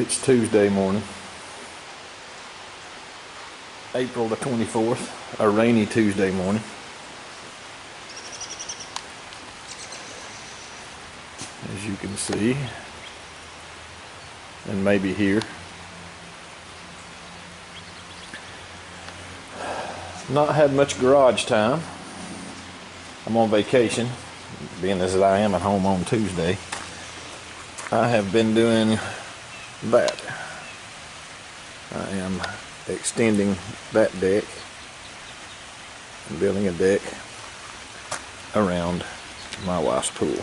It's Tuesday morning, April the 24th, a rainy Tuesday morning. As you can see, and maybe hear. Not had much garage time. I'm on vacation, being as I am at home on Tuesday. I have been doing that. I am extending that deck and building a deck around my wife's pool.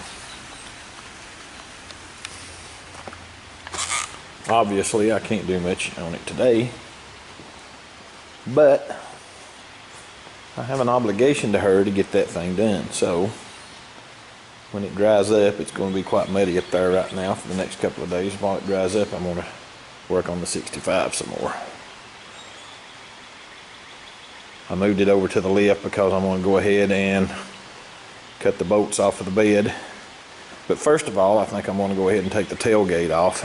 Obviously, I can't do much on it today, but I have an obligation to her to get that thing done. So when it dries up, it's going to be quite muddy up there right now for the next couple of days. While it dries up, I'm going to work on the 65 some more. I moved it over to the lift because I'm going to go ahead and cut the bolts off of the bed. But first of all, I think I'm going to go ahead and take the tailgate off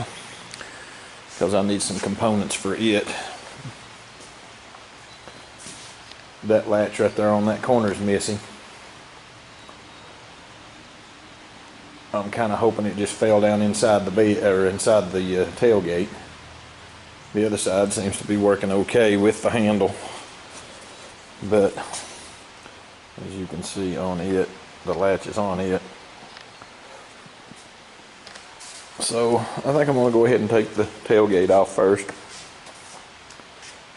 because I need some components for it. That latch right there on that corner is missing. I'm kind of hoping it just fell down inside the bed or inside the tailgate. The other side seems to be working okay with the handle, but as you can see on it, the latch is on it. So I think I'm going to go ahead and take the tailgate off first,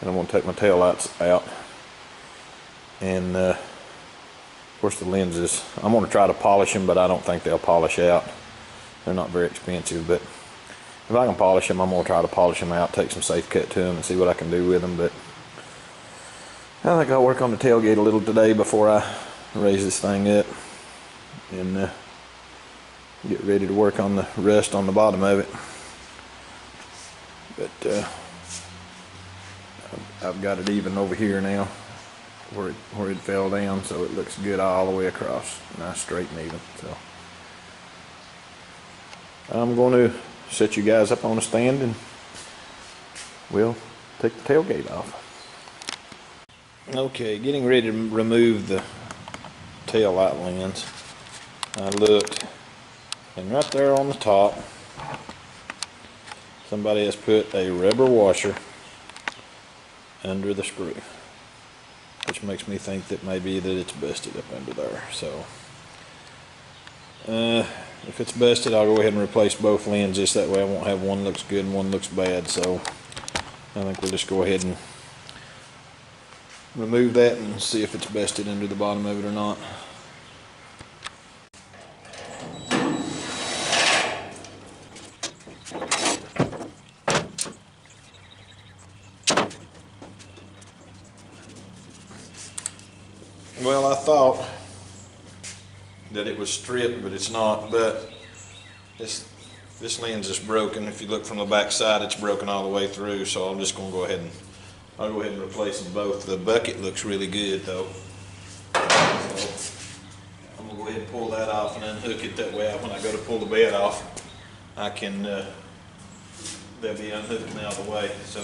and I'm going to take my tail lights out. And of course the lenses, I'm going to try to polish them, but I don't think they'll polish out. They're not very expensive, but if I can polish them, I'm going to try to polish them out, take some safe cut to them and see what I can do with them. But I think I'll work on the tailgate a little today before I raise this thing up and get ready to work on the rust on the bottom of it. But I've got it even over here now where it fell down, so it looks good all the way across, nice straight and even. So I'm going to set you guys up on a stand and we'll take the tailgate off. Okay, getting ready to remove the tail light lens. I looked, and right there on the top somebody has put a rubber washer under the screw, which makes me think that maybe that it's busted up under there. So if it's busted, I'll go ahead and replace both lenses. That way I won't have one looks good and one looks bad. So I think we'll just go ahead and remove that and see if it's busted under the bottom of it or not. Well, I thought that it was stripped, but it's not. But this lens is broken. If you look from the back side, it's broken all the way through. So I'm just going to go ahead and I'll go ahead and replace them both. The bucket looks really good though. So I'm going to go ahead and pull that off and unhook it. That way when I go to pull the bed off, I can they'll be unhooked and out of the way. So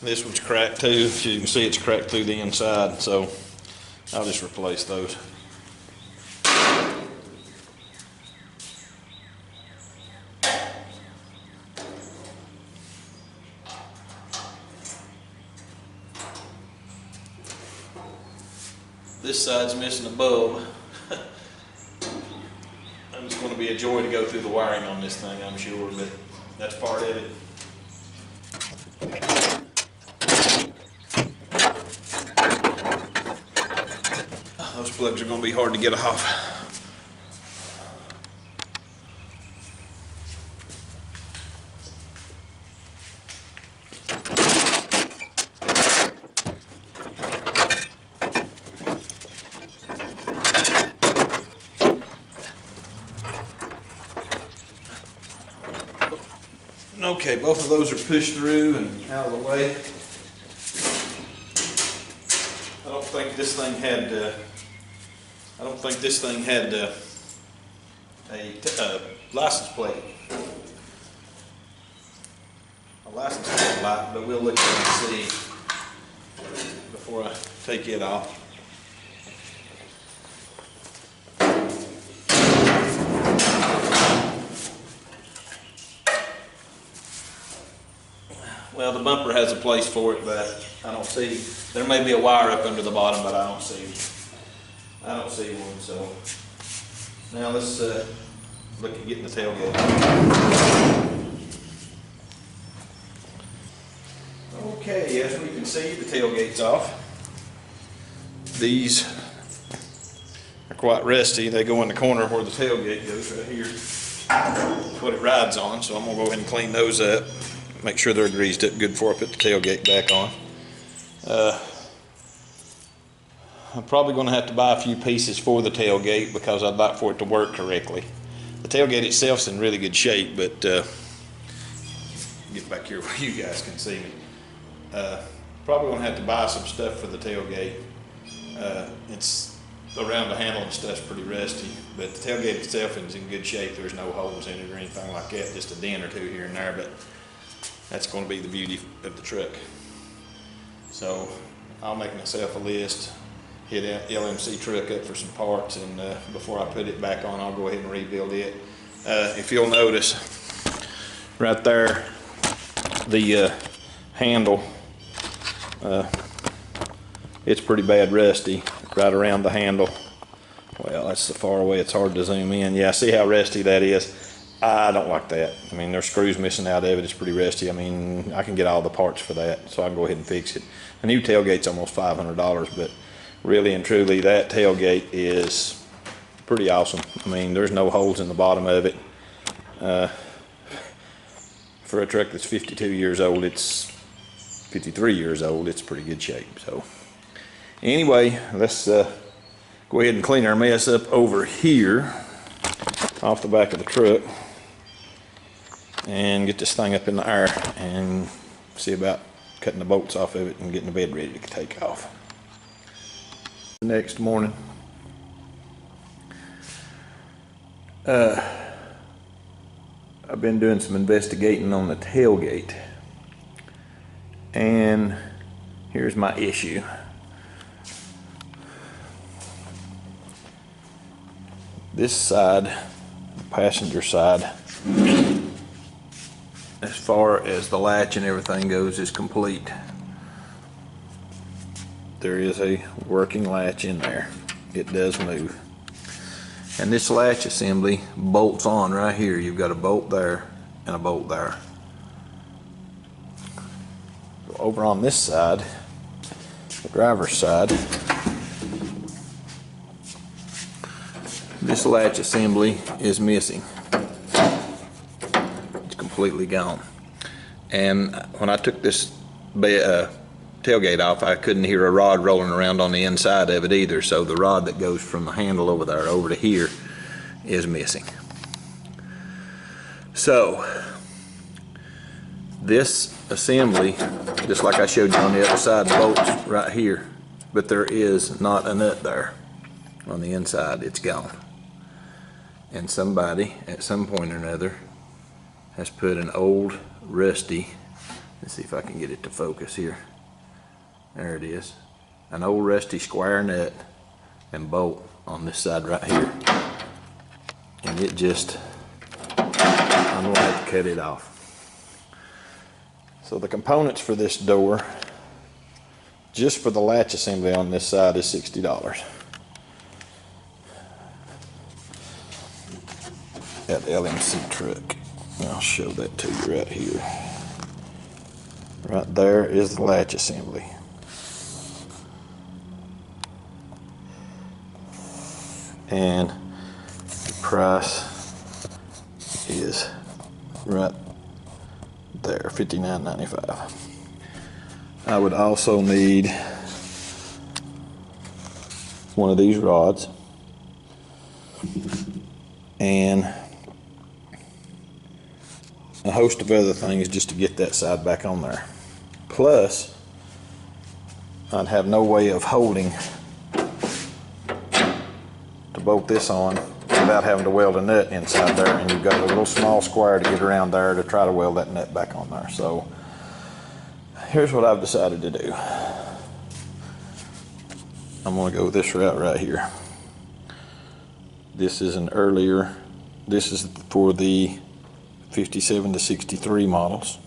this one's cracked too. As you can see, it's cracked through the inside, so I'll just replace those. This side's missing a bulb. It's going to be a joy to go through the wiring on this thing, I'm sure, but that's part of it. Those plugs are going to be hard to get off. Okay, both of those are pushed through and out of the way. I don't think this thing had license plate. A license plate light, but we'll look at it and see before I take it off. Well, the bumper has a place for it, but I don't see, there may be a wire up under the bottom, but I don't see one, so. Now let's look at getting the tailgate. Okay, as we can see, the tailgate's off. These are quite rusty. They go in the corner where the tailgate goes right here. That's what it rides on, so I'm gonna go ahead and clean those up. Make sure they're greased up good before I put the tailgate back on. I'm probably going to have to buy a few pieces for the tailgate because I'd like for it to work correctly. The tailgate itself's in really good shape, but get back here where you guys can see me. Probably going to have to buy some stuff for the tailgate. It's around the handle and stuff's pretty rusty, but the tailgate itself is in good shape. There's no holes in it or anything like that, just a dent or two here and there, but that's going to be the beauty of the truck. So I'll make myself a list, hit LMC truck up for some parts, and before I put it back on, I'll go ahead and rebuild it. If you'll notice, right there, the handle, it's pretty bad rusty right around the handle. Well, that's so far away, it's hard to zoom in. Yeah, see how rusty that is? I don't like that. I mean, there's screws missing out of it. It's pretty rusty. I mean, I can get all the parts for that, so I can go ahead and fix it. A new tailgate's almost $500, but really and truly, that tailgate is pretty awesome. I mean, there's no holes in the bottom of it. For a truck that's 52 years old, it's 53 years old, it's pretty good shape. So anyway, let's go ahead and clean our mess up over here off the back of the truck and get this thing up in the air and see about cutting the bolts off of it and getting the bed ready to take off. The next morning, I've been doing some investigating on the tailgate, and here's my issue. This side, the passenger side, as far as the latch and everything goes, is complete. There is a working latch in there. It does move. And this latch assembly bolts on right here. You've got a bolt there and a bolt there. So over on this side, the driver's side, this latch assembly is missing. It's completely gone. And when I took this tailgate off, I couldn't hear a rod rolling around on the inside of it either. So the rod that goes from the handle over there over to here is missing. So this assembly, just like I showed you on the other side, bolts right here, but there is not a nut there on the inside. It's gone. And somebody at some point or another has put an old rusty, let's see if I can get it to focus here. There it is. An old rusty square nut and bolt on this side right here. And it just, I'm going to have to cut it off. So the components for this door, just for the latch assembly on this side, is $60. At LMC truck. I'll show that to you right here. Right there is the latch assembly. And the price is right there, $59.95. I would also need one of these rods and a host of other things just to get that side back on there. Plus, I'd have no way of holding to bolt this on without having to weld a nut inside there, and you've got a little small square to get around there to try to weld that nut back on there. So here's what I've decided to do. I'm going to go this route right here. This is this is for the 57 to 63 models.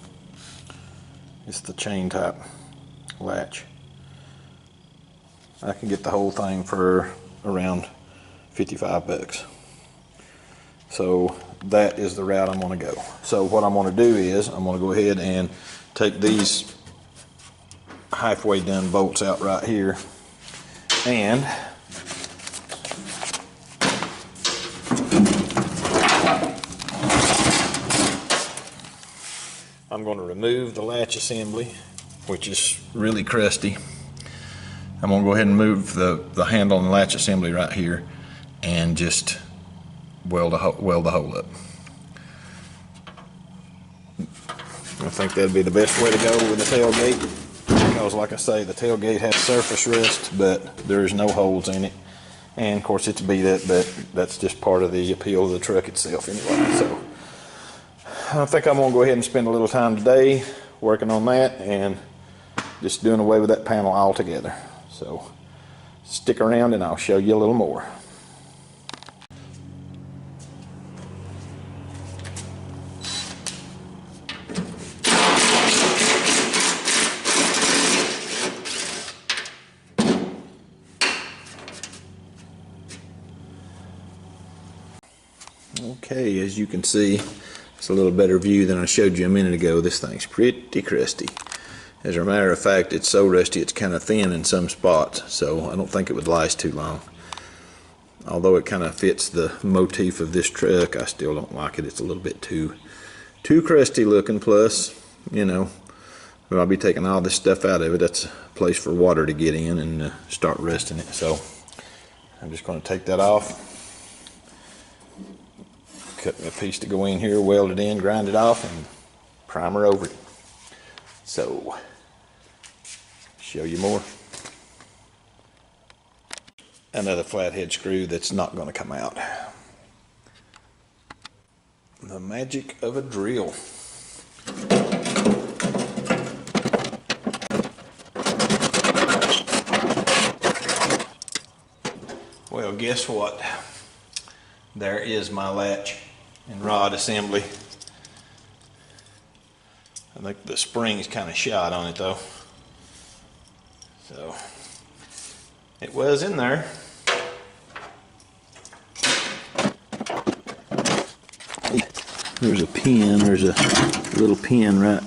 It's the chain type latch. I can get the whole thing for around 55 bucks. So that is the route I'm going to go. So what I'm going to do is I'm going to go ahead and take these halfway done bolts out right here, and I'm going to remove the latch assembly, which is really crusty. I'm going to go ahead and move the handle and the latch assembly right here and just weld the hole up. I think that'd be the best way to go with the tailgate, because like I say, the tailgate has surface rust, but there's no holes in it. And of course it's beat up, but that's just part of the appeal of the truck itself anyway. So I think I'm going to go ahead and spend a little time today working on that and just doing away with that panel altogether. So stick around and I'll show you a little more. Okay, as you can see, it's a little better view than I showed you a minute ago. This thing's pretty crusty. As a matter of fact, it's so rusty it's kind of thin in some spots, so I don't think it would last too long. Although it kind of fits the motif of this truck, I still don't like it. It's a little bit too crusty looking. Plus, you know, I'll be taking all this stuff out of it. That's a place for water to get in and start rusting it. So I'm just going to take that off. Cut me a piece to go in here, weld it in, grind it off, and primer over it. So, show you more. Another flathead screw that's not going to come out. The magic of a drill. Well, guess what? There is my latch and rod assembly. I think the spring's kind of shot on it though. So it was in there. There's a pin, there's a little pin right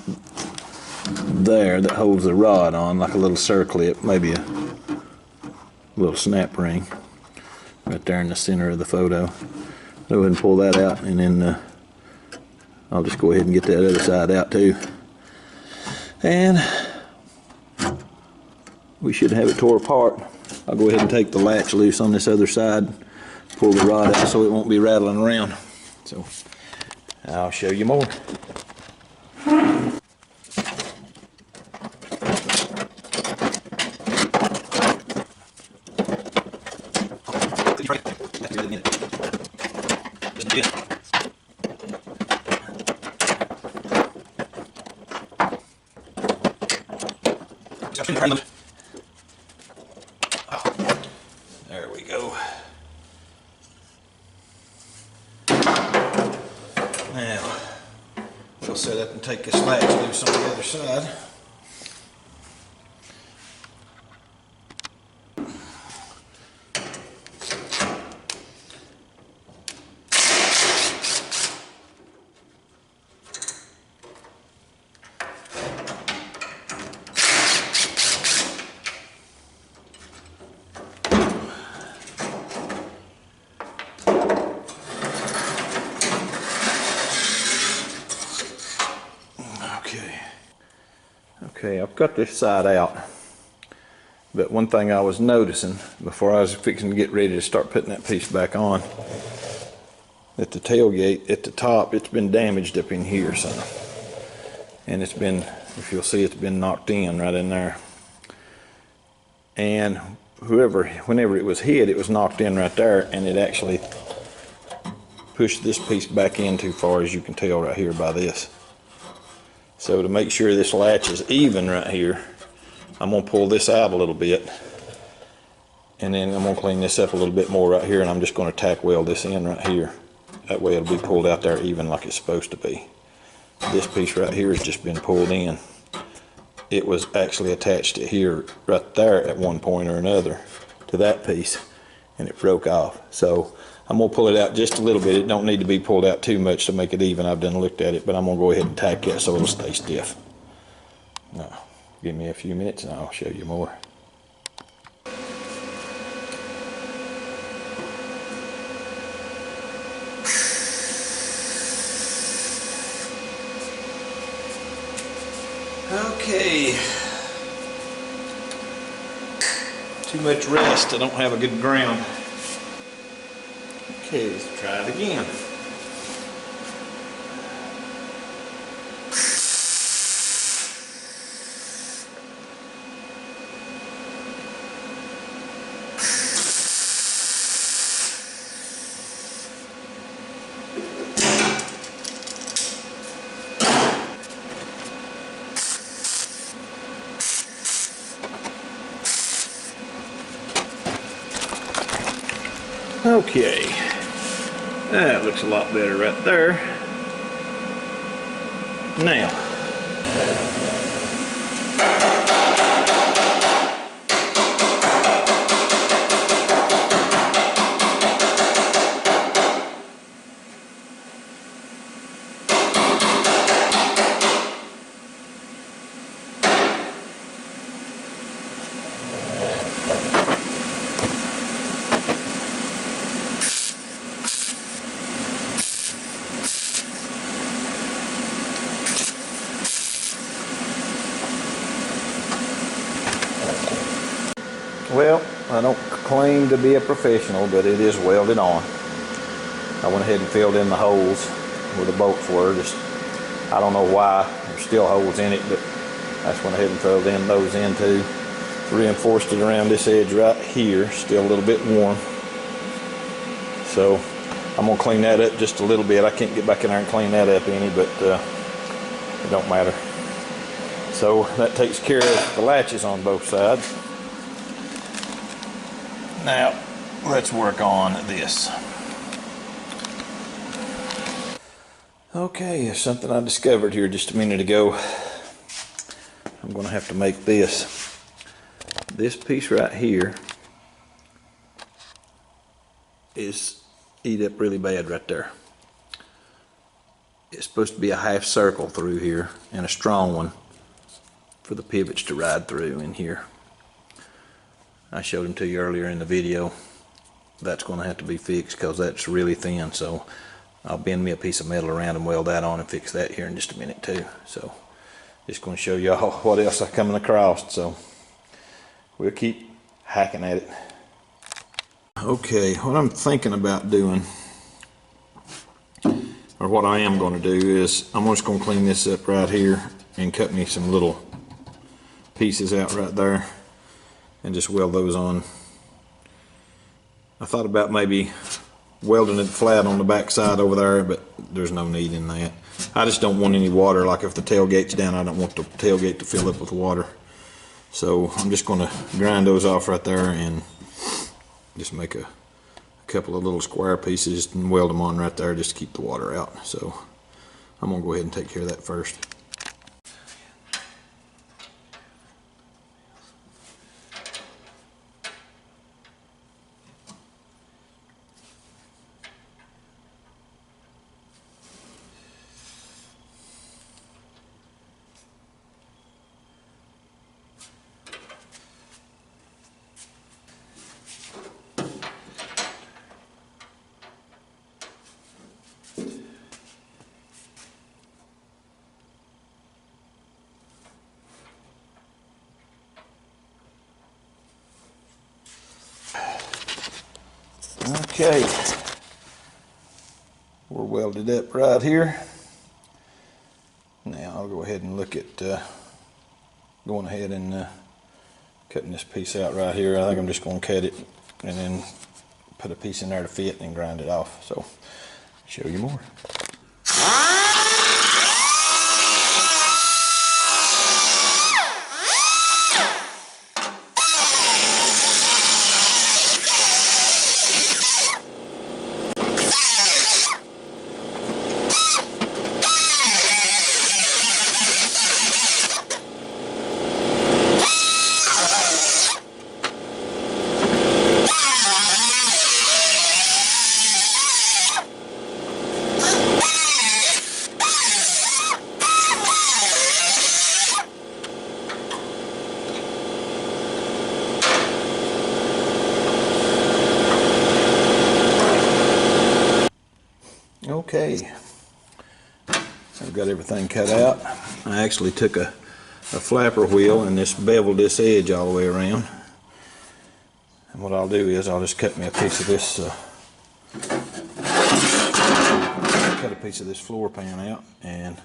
there that holds the rod on, like a little circlip, maybe a little snap ring right there in the center of the photo. Go ahead and pull that out, and then I'll just go ahead and get that other side out too. And we should have it tore apart. I'll go ahead and take the latch loose on this other side, pull the rod out so it won't be rattling around. So I'll show you more. There we go. Now, we'll set up and take this latch loose on the other side. Okay, I've got this side out, but one thing I was noticing before I was fixing to get ready to start putting that piece back on, that the tailgate at the top, it's been damaged up in here some, and it's been, if you'll see, it's been knocked in right in there, and whenever it was hit, it was knocked in right there, and it actually pushed this piece back in too far, as you can tell right here by this. So to make sure this latch is even right here, I'm going to pull this out a little bit, and then I'm going to clean this up a little bit more right here, and I'm just going to tack weld this in right here. That way it'll be pulled out there even like it's supposed to be. This piece right here has just been pulled in. It was actually attached to here, right there at one point or another, to that piece, and it broke off. So I'm going to pull it out just a little bit. It don't need to be pulled out too much to make it even. I've done looked at it, but I'm going to go ahead and tack that so it'll stay stiff. Now, give me a few minutes and I'll show you more. Okay. Too much rest. I don't have a good ground. Okay, let's try it again. Okay, that looks a lot better right there. Now, well, I don't claim to be a professional, but it is welded on. I went ahead and filled in the holes where the bolts were. Just, I don't know why. There's still holes in it, but I just went ahead and filled in those in too. Reinforced it around this edge right here. Still a little bit warm. So I'm gonna clean that up just a little bit. I can't get back in there and clean that up any, but it don't matter. So that takes care of the latches on both sides. Now, let's work on this. Okay, there's something I discovered here just a minute ago. I'm going to have to make this. This piece right here is eat up really bad right there. It's supposed to be a half circle through here and a strong one for the pivots to ride through in here. I showed them to you earlier in the video. That's going to have to be fixed because that's really thin. So I'll bend me a piece of metal around and weld that on and fix that here in just a minute too. So just going to show y'all what else I'm coming across. So we'll keep hacking at it. Okay, what I'm thinking about doing, or what I am going to do, is I'm just going to clean this up right here and cut me some little pieces out right there and just weld those on. I thought about maybe welding it flat on the back side over there, but there's no need in that. I just don't want any water. Like if the tailgate's down, I don't want the tailgate to fill up with water. So I'm just going to grind those off right there and just make a couple of little square pieces and weld them on right there just to keep the water out. So I'm going to go ahead and take care of that first. Okay, we're welded up right here. Now I'll go ahead and look at going ahead and cutting this piece out right here. I think I'm just going to cut it and then put a piece in there to fit and grind it off. So Show you more. Okay, I've got everything cut out. I actually took a flapper wheel and just beveled this edge all the way around. And what I'll do is I'll just cut me a piece of this, cut a piece of this floor pan out and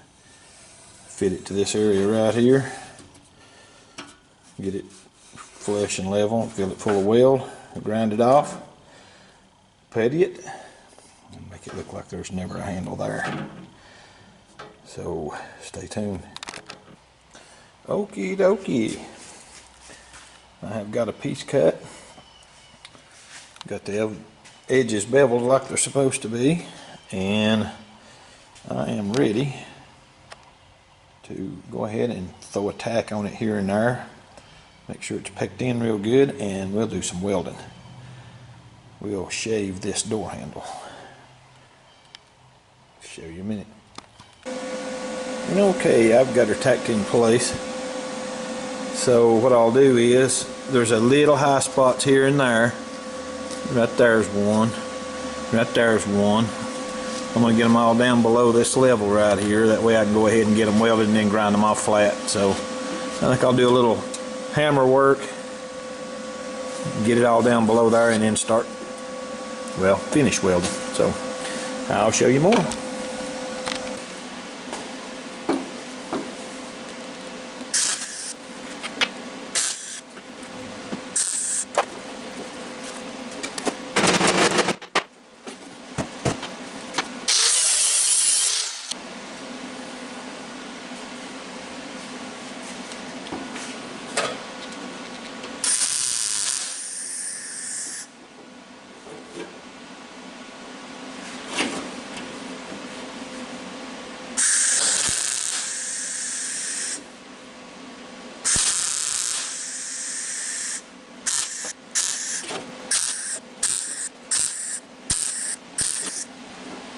fit it to this area right here. Get it flush and level, fill it full of weld, grind it off, putty it, and make it look like there's never a handle there. So stay tuned. Okie dokie. I have got a piece cut. Got the edges beveled like they're supposed to be, and I am ready to go ahead and throw a tack on it here and there. Make sure it's pegged in real good, and we'll do some welding. We'll shave this door handle. Show you a minute. Okay, I've got her tacked in place. So what I'll do is, there's a little high spots here and there. Right there's one. Right there's one. I'm going to get them all down below this level right here. That way I can go ahead and get them welded and then grind them off flat. So I think I'll do a little hammer work, get it all down below there, and then start, well, finish welding. So I'll show you more.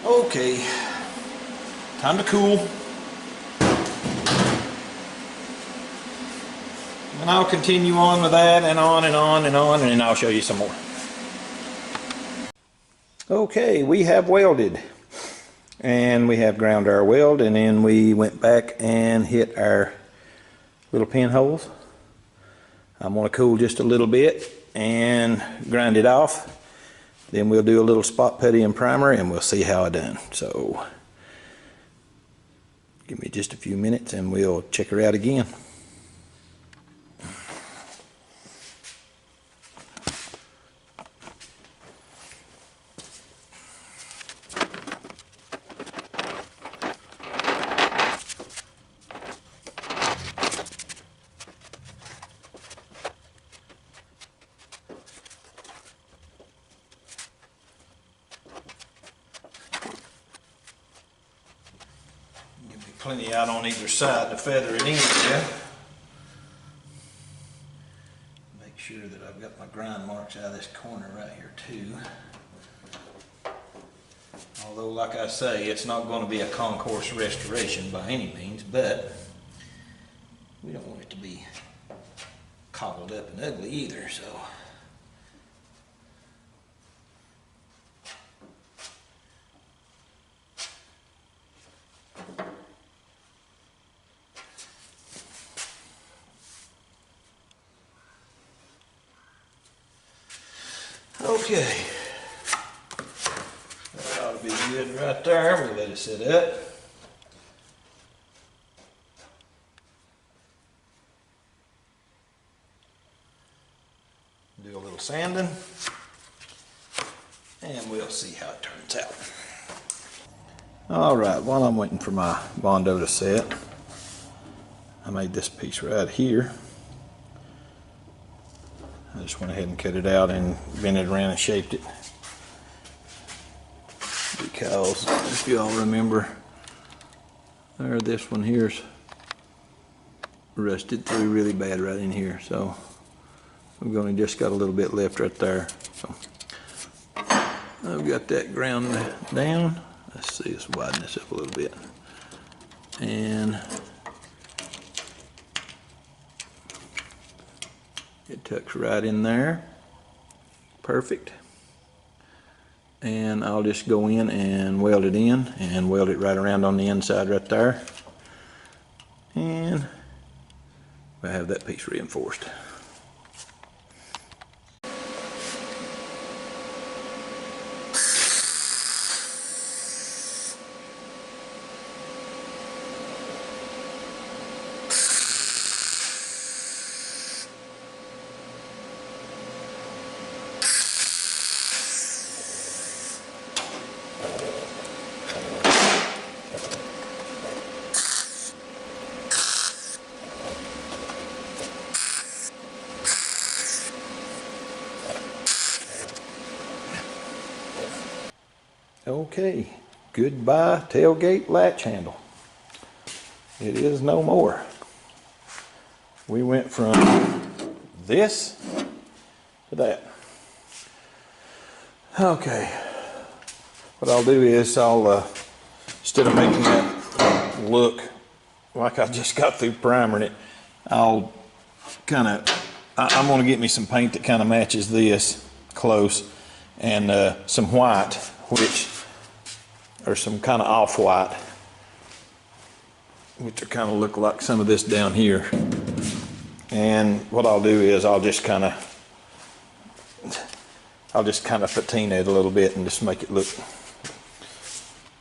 Okay, time to cool. And I'll continue on with that, and on and on and on, and then I'll show you some more. Okay, we have welded, and we have ground our weld, and then we went back and hit our little pinholes. I'm going to cool just a little bit and grind it off. Then we'll do a little spot putty and primer, and we'll see how I done. So give me just a few minutes and we'll check her out again. Plenty out on either side to feather it in there. Make sure that I've got my grind marks out of this corner right here too. Although, like I say, it's not going to be a concourse restoration by any means, but we don't want it to be cobbled up and ugly either, so. Okay, that ought to be good right there. We'll let it sit up. Do a little sanding, and we'll see how it turns out. Alright, while I'm waiting for my Bondo to set, I made this piece right here. I just went ahead and cut it out and bent it around and shaped it. Because if you all remember, this one here's rusted through really bad right in here. So we've only just got a little bit left right there. So I've got that ground down. Let's see, let's widen this up a little bit. And it tucks right in there. Perfect. And I'll just go in and weld it in and weld it right around on the inside right there. And I have that piece reinforced. Okay, goodbye tailgate latch handle. It is no more. We went from this to that. Okay, what I'll do is I'll, instead of making that look like I just got through primering it, I'll I'm gonna get me some paint that kind of matches this close, and some white, or some kind of off-white, which will kind of look like some of this down here. And what I'll do is I'll just kind of patina it a little bit and just make it look,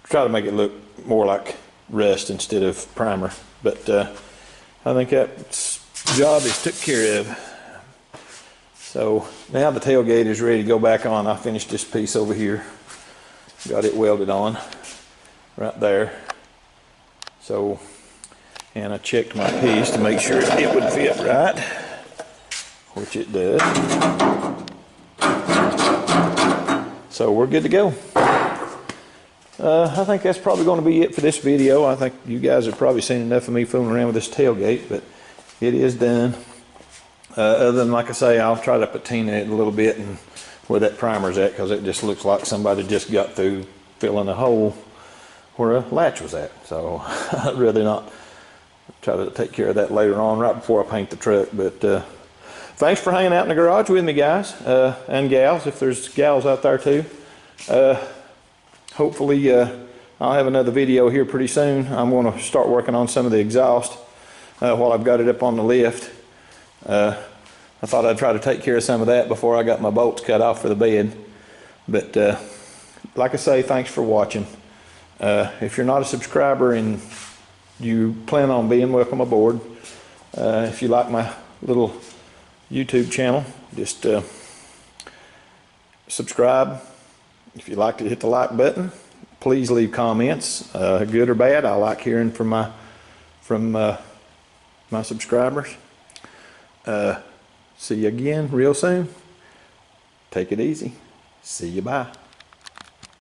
try to make it look more like rust instead of primer. But I think that job is took care of. So now the tailgate is ready to go back on. I finished this piece over here. Got it welded on right there. So, and I checked my piece to make sure it would fit right, which it does. So we're good to go. I think that's probably going to be it for this video. I think you guys have probably seen enough of me fooling around with this tailgate, but it is done. Other than, like I say, I'll try to patina it a little bit and where that primer's at, because it just looks like somebody just got through filling a hole where a latch was at. So I'd rather not. Try to take care of that later on, right before I paint the truck. But thanks for hanging out in the garage with me, guys, and gals, if there's gals out there too. Hopefully I'll have another video here pretty soon. I'm going to start working on some of the exhaust while I've got it up on the lift. I thought I'd try to take care of some of that before I got my bolts cut off for the bed. But like I say, thanks for watching. If you're not a subscriber and you plan on being, welcome aboard. If you like my little YouTube channel, just subscribe. If you like to hit the like button, please leave comments, good or bad. I like hearing from my subscribers. See you again real soon. Take it easy. See you, bye.